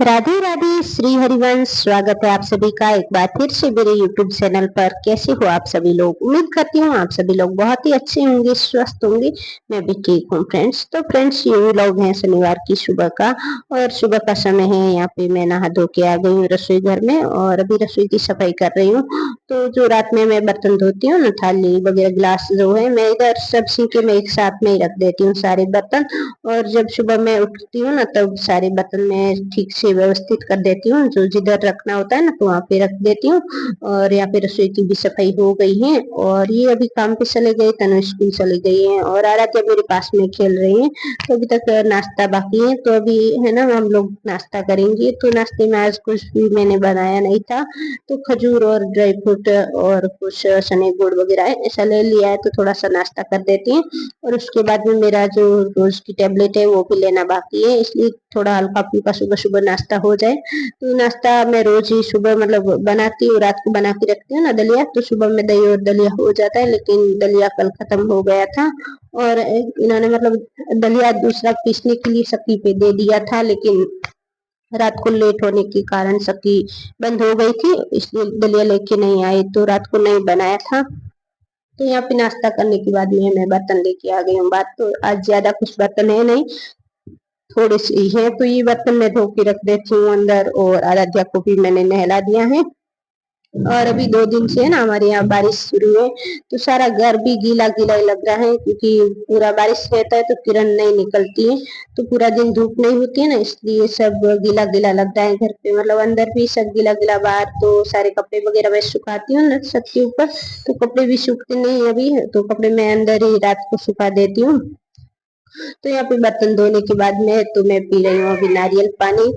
राधे राधे, श्री हरिवंश। स्वागत है आप सभी का एक बार फिर से मेरे YouTube चैनल पर। कैसे हो आप सभी लोग? उम्मीद करती हूँ आप सभी लोग बहुत ही अच्छे होंगे, स्वस्थ होंगे। मैं भी ठीक हूँ फ्रेंड्स। तो फ्रेंड्स, ये व्लॉग है शनिवार की सुबह का, और सुबह का समय है। यहाँ पे मैं नहा धो के आ गई हूँ रसोई घर में, और अभी रसोई की सफाई कर रही हूँ। तो जो रात में मैं बर्तन धोती हूँ ना, थाली वगैरह गिलास जो है, मैं इधर सब सिंके में एक साथ में ही रख देती हूँ सारे बर्तन। और जब सुबह मैं उठती हूँ ना, तब सारे बर्तन में ठीक से व्यवस्थित कर देती हूँ। जो जिधर रखना होता है ना, तो वहाँ पे रख देती हूँ। और यहाँ पे रसोई की भी सफाई हो गई है, और ये अभी काम पे चले गए, तनु स्कूल चली गई है, और आराध्या मेरे पास में खेल रही है। तो अभी तक नाश्ता बाकी है, तो अभी है ना हम लोग नाश्ता करेंगे। तो नाश्ते में आज कुछ भी मैंने बनाया नहीं था, तो खजूर और ड्राई फ्रूट और कुछ सने गुड़ वगैरह ऐसा ले लिया है, तो थोड़ा सा नाश्ता कर देती हूँ। और उसके बाद में मेरा जो रोज की टेबलेट है वो भी लेना बाकी है, इसलिए थोड़ा हल्का फुल्का सुबह सुबह नाश्ता हो जाए। तो नाश्ता मैं रोज ही सुबह मतलब बनाती हूँ, रात को बना के रखती हूँ ना दलिया, तो सुबह में दही और दलिया हो जाता है। लेकिन दलिया कल खत्म हो गया था, और इन्होंने मतलब दलिया दूसरा पीसने के लिए सखी पे दे दिया था, लेकिन रात को लेट होने के कारण सखी बंद हो गई थी, इसलिए दलिया लेके नहीं आई, तो रात को नहीं बनाया था। तो यहाँ पे नाश्ता करने के बाद में मैं बर्तन लेके आ गई हूँ। बात तो आज ज्यादा कुछ बर्तन है नहीं, थोड़े से ही है, तो ये बर्तन मैं धो के रख देती हूँ अंदर। और आराध्या को भी मैंने नहला दिया है। और अभी 2 दिन से है ना हमारे यहाँ बारिश शुरू है, तो सारा घर भी गीला गीला ही लग रहा है, क्योंकि पूरा बारिश रहता है तो किरण नहीं निकलती है, तो पूरा दिन धूप नहीं होती है ना, इसलिए सब गीला गीला लग रहा है घर पे। मतलब अंदर भी सब गीला गीला, बाहर तो सारे कपड़े वगैरह मैं सुखाती हूँ ना छत के ऊपर, तो कपड़े भी सूखते नहीं अभी, तो कपड़े मैं अंदर ही रात को सुखा देती हूँ। तो यहाँ पे बर्तन धोने के बाद में तो मैं पी रही हूँ अभी नारियल पानी।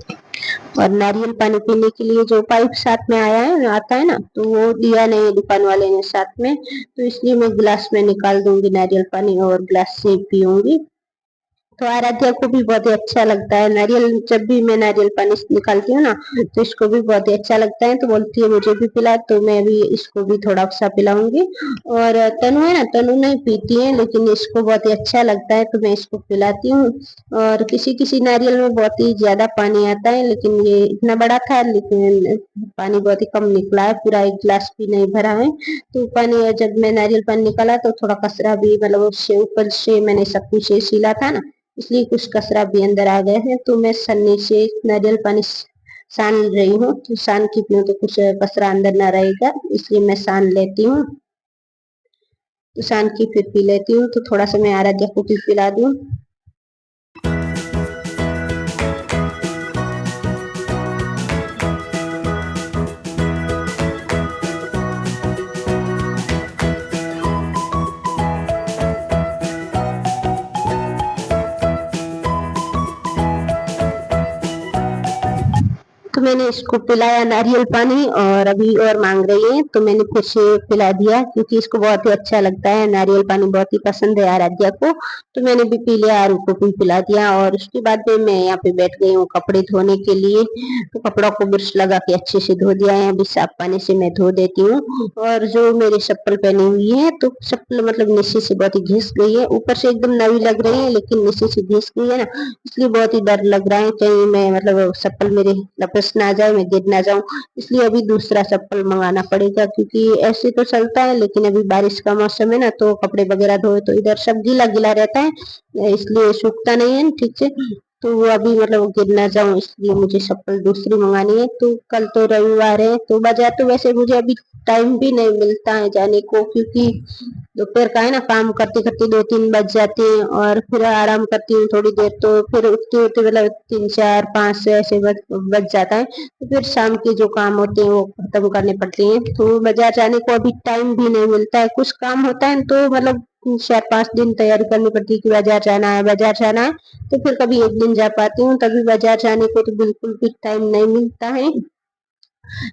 और नारियल पानी पीने के लिए जो पाइप साथ में आया है आता है ना, तो वो दिया नहीं है दुकान वाले ने साथ में, तो इसलिए मैं गिलास में निकाल दूंगी नारियल पानी और गिलास से पीऊंगी। तो आराध्या को भी बहुत ही अच्छा लगता है नारियल। जब भी मैं नारियल पानी निकालती हूँ ना, तो इसको भी बहुत ही अच्छा लगता है, तो बोलती है मुझे भी पिला, तो मैं भी इसको भी थोड़ा सा पिलाऊंगी। और तनु है ना, तनु नहीं पीती है, लेकिन इसको बहुत ही अच्छा लगता है, तो मैं इसको पिलाती हूँ। और किसी किसी नारियल में बहुत ही ज्यादा पानी आता है, लेकिन ये इतना बड़ा था, लेकिन पानी बहुत ही कम निकला है, पूरा एक गिलास भी नहीं भरा है। तो पानी जब मैं नारियल पानी निकाला, तो थोड़ा कचरा भी मतलब उससे ऊपर से मैंने सब कुछ सीला था ना, इसलिए कुछ कचरा भी अंदर आ गए हैं। तो मैं छन्नी से नारियल पानी सान रही हूँ, तो सान की पीऊँ तो कुछ कचरा अंदर ना रहेगा, इसलिए मैं सान लेती हूँ। तो सान की फिर पी लेती हूँ, तो थोड़ा सा मैं आराध्या को भी पिला दूँ। तो मैंने इसको पिलाया नारियल पानी, और अभी और मांग रही है, तो मैंने फिर से पिला दिया, क्योंकि इसको बहुत ही अच्छा लगता है नारियल पानी, बहुत ही पसंद है आराध्या को। तो मैंने भी पी लिया, आरू को भी पिला दिया। और उसके बाद में मैं यहाँ पे बैठ गई हूँ कपड़े धोने के लिए। तो कपड़ों को ब्रश लगा के अच्छे से धो दिया है, अभी साफ पानी से मैं धो देती हूँ। और जो मेरी चप्पल पहनी हुई है, तो चप्पल मतलब नीचे से बहुत ही घिस गई है, ऊपर से एकदम नवी लग रही है, लेकिन नीचे से घिस गई है ना, इसलिए बहुत ही डर लग रहा है कहीं मैं मतलब चप्पल मेरे लपस ना जाए, मैं गिर ना जाऊं। इसलिए अभी दूसरा चप्पल मंगाना पड़ेगा, क्योंकि ऐसे तो चलता है, लेकिन अभी बारिश का मौसम है ना, तो कपड़े वगैरह धोए तो इधर सब गीला गीला रहता है, इसलिए सूखता नहीं है ठीक से। तो वो अभी मतलब गिर ना जाऊं, इसलिए मुझे चप्पल दूसरी मंगानी है। तो कल तो रविवार है, तो बाजार तो वैसे मुझे अभी टाइम भी नहीं मिलता है जाने को, क्योंकि दोपहर का है ना, काम करते करते 2-3 बज जाते हैं, और फिर आराम करती हूँ थोड़ी देर, तो फिर उठते उठते मतलब 3, 4, 5 से ऐसे बज जाता है। तो फिर शाम के जो काम होते हैं वो खत्म करने पड़ते हैं, तो बाजार जाने को अभी टाइम भी नहीं मिलता है। कुछ काम होता है तो मतलब 4-5 दिन तैयारी करनी पड़ती है कि बाजार जाना है, बाजार जाना है। तो फिर कभी एक दिन जा पाती हूँ, तभी बाजार जाने को तो बिल्कुल भी टाइम नहीं मिलता है।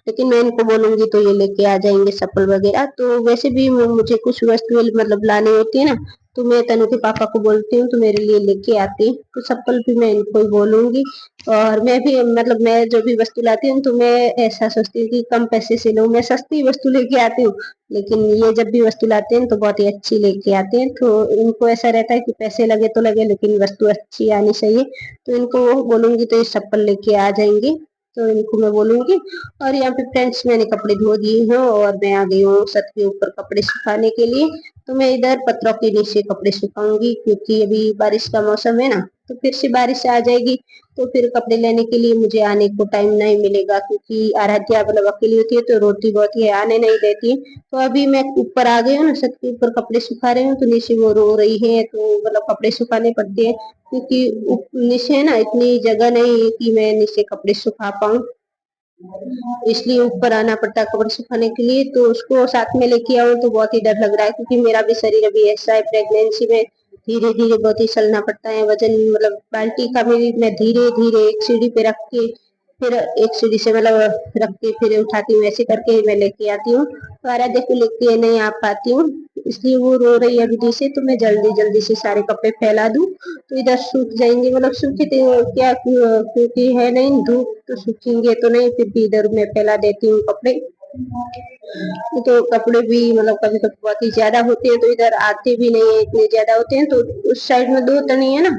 लेकिन मैं इनको बोलूंगी तो ये लेके आ जाएंगे चप्पल वगैरह। तो वैसे भी मुझे कुछ वस्तुएं मतलब लानी होती है ना, तो मैं तनु के पापा को बोलती हूँ, तो मेरे लिए लेके आती है। तो चप्पल भी मैं इनको ही बोलूंगी। और मैं भी मतलब मैं जो भी वस्तु लाती हूँ, तो मैं ऐसा सोचती हूँ कि कम पैसे से लूँ, मैं सस्ती वस्तु लेके आती हूँ। लेकिन ये जब भी वस्तु लाते हैं तो बहुत ही अच्छी लेके आते हैं, तो इनको ऐसा रहता है कि पैसे लगे तो लगे, लेकिन वस्तु अच्छी आनी चाहिए। तो इनको वो बोलूंगी तो ये चप्पल लेके आ जाएंगे। तो इनको मैं बोलूंगी। और यहाँ पे फ्रेंड्स मैंने कपड़े धो दिए हैं और मैं आ गई हूँ छत के ऊपर कपड़े सुखाने के लिए। तो मैं इधर पत्रों के नीचे कपड़े सुखाऊंगी क्योंकि अभी बारिश का मौसम है ना, तो फिर से बारिश आ जाएगी। तो फिर कपड़े लेने के लिए मुझे आने को टाइम नहीं मिलेगा क्योंकि आराध्या मतलब अकेली होती है तो रोती बहुत है, आने नहीं देती। तो अभी मैं ऊपर आ गई हूँ ना, छत के ऊपर कपड़े सुखा रही हूँ तो नीचे वो रो रही है, तो मतलब कपड़े सुखाने पड़ते हैं क्योंकि नीचे है ना इतनी जगह नहीं है कि मैं नीचे कपड़े सुखा पाऊँ, इसलिए ऊपर आना पड़ता है कपड़े सुखाने के लिए। तो उसको साथ में लेके आऊं तो बहुत ही डर लग रहा है क्योंकि मेरा भी शरीर अभी ऐसा है, प्रेगनेंसी में धीरे धीरे बहुत ही चलना पड़ता है। वजन मतलब बाल्टी का भी मैं धीरे धीरे एक सीढ़ी पे रख के फिर एक सीढ़ी से मतलब रख के फिर उठाती हूँ, ऐसे करके मैं लेके आती हूँ। तो आराध्या को लेके नहीं आ पाती हूँ, इसलिए वो रो रही है अभी से। तो मैं जल्दी जल्दी से सारे कपड़े फैला दूं तो इधर सूख जाएंगे, मतलब सूखे तो क्या क्योंकि है नहीं धूप तो सूखेंगे तो नहीं, फिर भी इधर मैं फैला देती हूँ कपड़े। तो कपड़े भी मतलब कभी कभी बहुत ही ज्यादा होते हैं तो इधर आते भी नहीं है, इतने ज्यादा होते हैं। तो उस साइड में दो तनी है ना,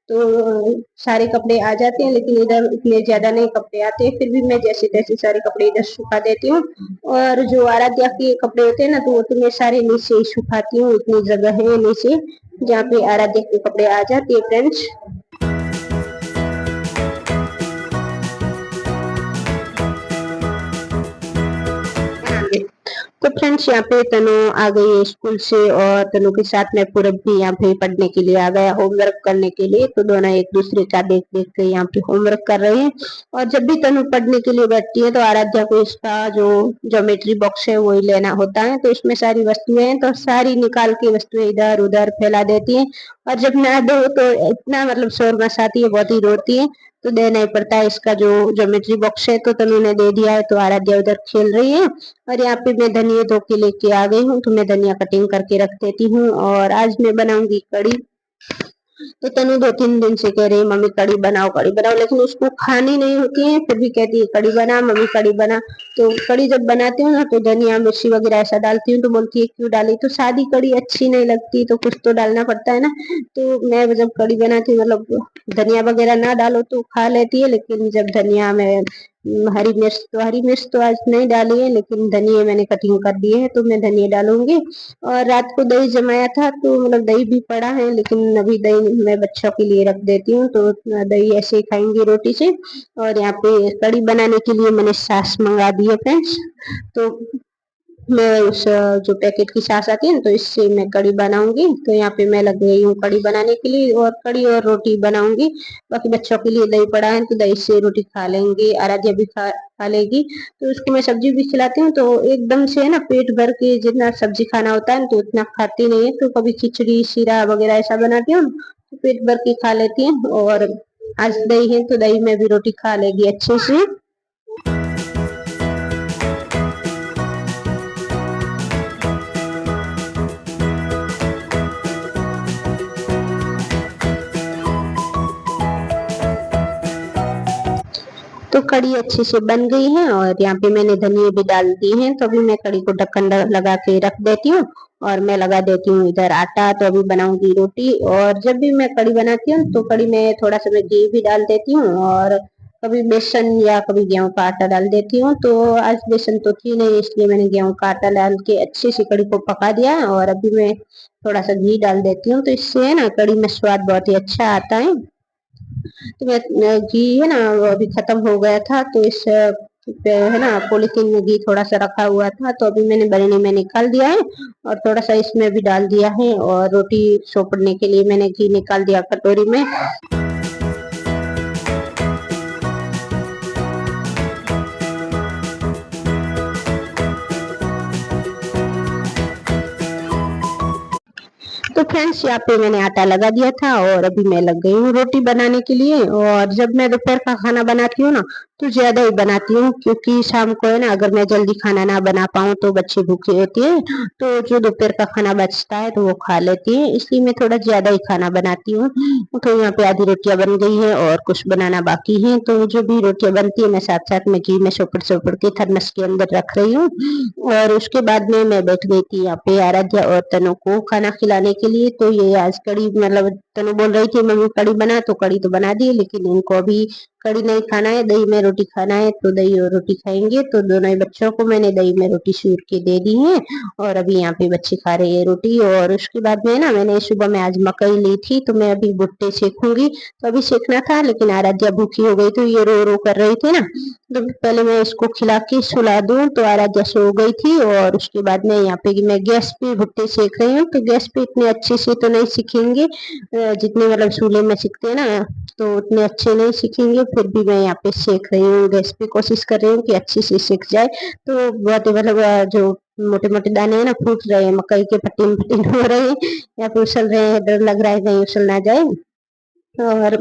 तो सारे कपड़े आ जाते हैं, लेकिन इधर इतने ज्यादा नहीं कपड़े आते हैं। फिर भी मैं जैसे तैसे सारे कपड़े इधर सुखा देती हूँ। और जो आराध्या के कपड़े होते हैं ना तो वो तो मैं सारे नीचे ही सुखाती हूँ, इतनी जगह है नीचे जहाँ पे आराध्या के कपड़े आ जाते हैं फ्रेंड्स। तो फ्रेंड्स यहाँ पे तनु आ गई है स्कूल से और तनु के साथ में पूरब भी यहाँ पे पढ़ने के लिए आ गया होमवर्क करने के लिए। तो दोनों एक दूसरे का देख देख के यहाँ पे होमवर्क कर रहे हैं। और जब भी तनु पढ़ने के लिए बैठती है तो आराध्या को इसका जो ज्योमेट्री बॉक्स है वही लेना होता है। तो इसमें सारी वस्तुएं हैं तो सारी निकाल के वस्तुएं इधर उधर फैला देती है। और जब ना दो तो इतना मतलब शोर मचाती है, बहुत ही रोती है। तो देना ही पड़ता है इसका जो ज्योमेट्री बॉक्स है। तो तनु ने दे दिया है तो आराध्या उधर खेल रही है। और यहाँ पे मैं धनिया धो के लेके आ गई हूँ, तो मैं धनिया कटिंग करके रख देती हूँ। और आज मैं बनाऊंगी कड़ी। तो तनु 2-3 दिन से कह रही है मम्मी कड़ी बनाओ, लेकिन उसको खानी नहीं होती है, फिर भी कहती है कड़ी बना मम्मी कड़ी बना। तो कड़ी जब बनाती हूँ ना तो धनिया मिर्ची वगैरह ऐसा डालती हूँ तो बोलती है क्यों डाली, तो सादी कड़ी अच्छी नहीं लगती तो कुछ तो डालना पड़ता है ना। तो मैं जब कड़ी बनाती हूँ मतलब धनिया वगैरह ना डालो तो खा लेती है, लेकिन जब धनिया में हरी मिर्च तो आज नहीं डाली है, लेकिन धनिया मैंने कटिंग कर दी है तो मैं धनिया डालूंगी। और रात को दही जमाया था तो मतलब दही भी पड़ा है, लेकिन अभी दही मैं बच्चों के लिए रख देती हूँ तो दही ऐसे ही खाएंगे रोटी से। और यहाँ पे कड़ी बनाने के लिए मैंने छाछ मंगा दी है फ्रेंड्स। तो मैं उस जो पैकेट की छाछ आती है ना तो इससे मैं कड़ी बनाऊंगी। तो यहाँ पे मैं लग गई हूँ कड़ी बनाने के लिए और कड़ी और रोटी बनाऊंगी। बाकी बच्चों के लिए दही पड़ा है तो दही से रोटी खा लेंगे, आराध्या भी खा लेगी। तो उसको मैं सब्जी भी खिलाती हूँ तो एकदम से है ना पेट भर के जितना सब्जी खाना होता है तो उतना खाती नहीं है। तो कभी खिचड़ी शीरा वगैरह ऐसा बनाती हूँ तो पेट भर के खा लेती है। और आज दही है तो दही में भी रोटी खा लेगी अच्छे से। तो कड़ी अच्छे से बन गई है और यहाँ पे मैंने धनिया भी डाल दी है। तो अभी मैं कड़ी को ढक्कन लगा के रख देती हूँ और मैं लगा देती हूँ इधर आटा। तो अभी बनाऊंगी रोटी। और जब भी मैं कड़ी बनाती हूँ तो कड़ी में थोड़ा सा मैं घी भी डाल देती हूँ और कभी बेसन या कभी गेहूं का आटा डाल देती हूँ। तो आज बेसन तो थी नहीं इसलिए मैंने गेहूं का आटा डाल के अच्छे से कड़ी को पका दिया है। और अभी मैं थोड़ा सा घी डाल देती हूँ तो इससे है ना कड़ी में स्वाद बहुत ही अच्छा आता है। तो मैं घी है ना वो अभी खत्म हो गया था तो इस पे है ना पॉलिथीन में घी थोड़ा सा रखा हुआ था तो अभी मैंने बरनी में निकाल दिया है और थोड़ा सा इसमें भी डाल दिया है। और रोटी सोपड़ने के लिए मैंने घी निकाल दिया कटोरी में। तो फ्रेंड्स यहाँ पे मैंने आटा लगा दिया था और अभी मैं लग गई हूँ रोटी बनाने के लिए। और जब मैं दोपहर का खाना बनाती हूँ ना तो ज्यादा ही बनाती हूँ क्योंकि शाम को है ना अगर मैं जल्दी खाना ना बना पाऊँ तो बच्चे भूखे होते हैं। तो जो दोपहर का खाना बचता है तो वो खा लेती है, इसलिए मैं थोड़ा ज्यादा ही खाना बनाती हूँ। तो यहाँ पे आधी रोटियां बन गई है और कुछ बनाना बाकी है। तो जो भी रोटियां बनती है मैं साथ साथ में घी में सोपड़ सोपड़ के थर्मस के अंदर रख रही हूँ। और उसके बाद में मैं बैठ गई थी यहाँ पे आराध्या और तनु को खाना खिलाने के लिए। तो ये आज कड़ी मतलब तनु बोल रही थी मम्मी कड़ी बना, तो कड़ी तो बना दी लेकिन इनको अभी कड़ी नहीं खाना है, दही में रोटी खाना है तो दही और रोटी खाएंगे। तो दोनों ही बच्चों को मैंने दही में रोटी चूर के दे दी है और अभी यहाँ पे बच्चे खा रहे हैं रोटी। और उसके बाद में ना मैंने सुबह में आज मकई ली थी तो मैं अभी भुट्टे सेकूंगी। तो अभी सेकना था लेकिन आराध्या भूखी हो गई, तो ये रो रो कर रही थी ना, तो पहले मैं इसको खिला के सुला दूं। तो आराध्या सो गई थी और उसके बाद में यहाँ पे मैं गैस पे भुट्टे सेक रही हूँ। तो गैस पे इतने अच्छे से तो नहीं सीखेंगे जितने मतलब चूल्हे में सीखते हैं ना, तो उतने अच्छे नहीं सीखेंगे। फिर भी मैं यहाँ पे सेक रही हूँ गैस पे, कोशिश कर रही हूँ कि अच्छे से सीख जाए। तो बहुत मतलब जो मोटे मोटे दाने हैं ना फूट रहे हैं, मकई के फटीन फटीन हो रहे हैं या फिर उछल रहे हैं, डर लग रहा है कहीं उछल ना जाए। और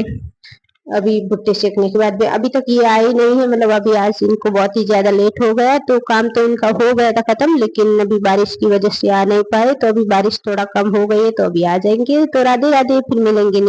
अभी भुट्टे सेकने के बाद भी अभी तक ये आई नहीं है, मतलब अभी आज इनको बहुत ही ज्यादा लेट हो गया, तो काम तो इनका हो गया था खत्म, लेकिन अभी बारिश की वजह से आ नहीं पाए। तो अभी बारिश थोड़ा कम हो गई है तो अभी आ जाएंगे। तो राधे राधे, फिर मिलेंगे।